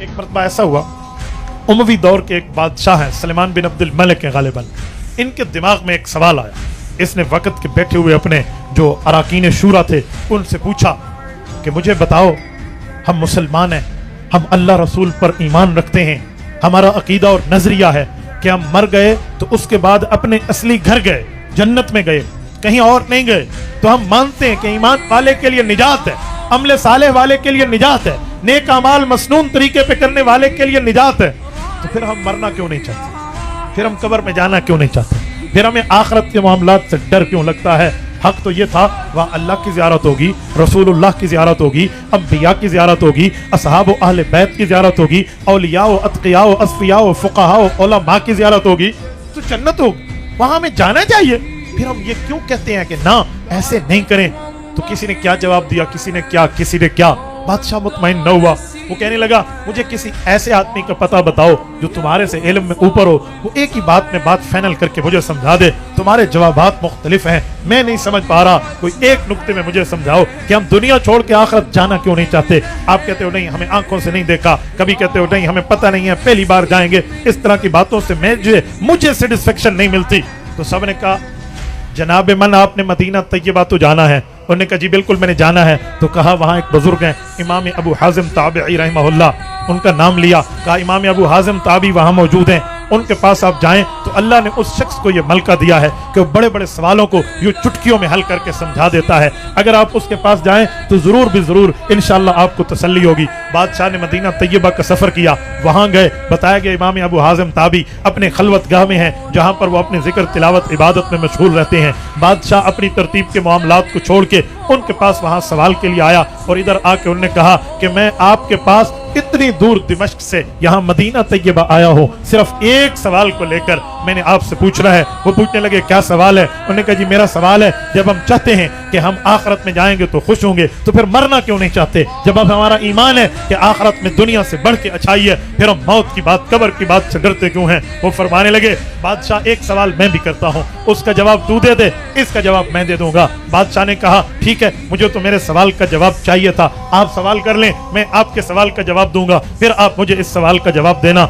एक मरतबा ऐसा हुआ, उमवी दौर के एक बादशाह हैं सुलेमान बिन अब्दुल मलिक के गालिबन, इनके दिमाग में एक सवाल आया। इसने वक्त के बैठे हुए अपने जो अराकीन शूरा थे उनसे पूछा कि मुझे बताओ, हम मुसलमान हैं, हम अल्लाह रसूल पर ईमान रखते हैं, हमारा अकीदा और नजरिया है कि हम मर गए तो उसके बाद अपने असली घर गए, जन्नत में गए, कहीं और नहीं गए, तो हम मानते हैं कि ईमान वाले के लिए निजात है, अमले सालेह वाले के लिए निजात है, नेक अमाल मसनून तरीके पे करने वाले के लिए निजात है। तो फिर हम मरना क्यों नहीं चाहते? फिर हम कब्र में जाना क्यों नहीं चाहते? फिर हमें आखिरत के मामलात से डर क्यों लगता है? हक तो ये था, वहाँ अल्लाह की ज़ियारत होगी, रसूलुल्लाह की ज़ियारत होगी, अंबिया की ज़ियारत होगी, असहाब व अहले बैत की ज़ियारत होगी, औलिया व अत्किया व असफिया व फुक़हा व उलमा की ज़ियारत होगी, तो जन्नत होगी, वहाँ हमें जाना चाहिए। फिर हम ये क्यों कहते हैं कि ना ऐसे नहीं करें? तो किसी ने क्या जवाब दिया, किसी ने क्या। बादशाह मुतमईन न हुआ, वो कहने लगा मुझे किसी ऐसे आदमी का पता बताओ जो तुम्हारे से इल्म में ऊपर हो, वो एक ही बात में बात फाइनल करके मुझे समझा दे। तुम्हारे जवाबात मुख्तलिफ हैं, मैं नहीं समझ पा रहा, कोई एक नुक्ते में मुझे समझाओ कि हम दुनिया छोड़ के आखिरत जाना क्यों नहीं चाहते? आप कहते हो नहीं, हमें आंखों से नहीं देखा, कभी कहते हो नहीं, हमें पता नहीं है, पहली बार जाएंगे। इस तरह की बातों से मुझे सेटिस्फेक्शन नहीं मिलती। तो सब ने कहा जनाब मन, आपने मदीना तैयबा तो जाना है? उन्होंने कहा जी बिल्कुल मैंने जाना है। तो कहा वहाँ एक बुजुर्ग हैं इमाम अबू हाजिम ताबी रहमहुल्लाह, उनका नाम लिया, कहा इमाम अबू हाजिम ताबी वहाँ मौजूद हैं, उनके पास आप जाएं। तो अल्लाह ने उस शख्स को ये मलका दिया है कि वो बड़े बड़े सवालों को यूँ चुटकियों में हल करके समझा देता है। अगर आप उसके पास जाएं तो ज़रूर भी ज़रूर इंशाअल्लाह आपको तसल्ली होगी। बादशाह ने मदीना तैयबा का सफ़र किया, वहाँ गए, बताया गया इमाम अबू हाजिम ताबी अपने खलवतगाह में हैं, जहाँ पर वो अपने जिक्र तिलावत इबादत में मशगूल रहते हैं। बादशाह अपनी तरतीब के मामलात को छोड़ के उनके पास वहाँ सवाल के लिए आया और इधर आके उन्होंने कहा कि मैं आपके पास इतनी दूर दिमश्क से यहाँ मदीना तैयबा आया हूँ, सिर्फ एक सवाल को लेकर मैंने आपसे पूछना है। वो पूछने लगे क्या सवाल है? उन्होंने कहा जी मेरा सवाल है, जब हम चाहते हैं कि हम आखिरत में जाएंगे तो खुश होंगे, तो फिर मरना क्यों नहीं चाहते? जब अब हमारा ईमान है कि आखिरत में दुनिया से बढ़ के अच्छाई है, फिर हम मौत की बात, कब्र की बात से डरते क्यों हैं? वो फरमाने लगे बादशाह एक सवाल मैं भी करता हूँ, उसका जवाब तू दे दे, इसका जवाब मैं दे दूंगा। बादशाह ने कहा ठीक है, मुझे तो मेरे सवाल का जवाब चाहिए था, आप सवाल कर लें, मैं आपके सवाल का जवाब दूंगा, फिर आप मुझे इस सवाल का जवाब देना।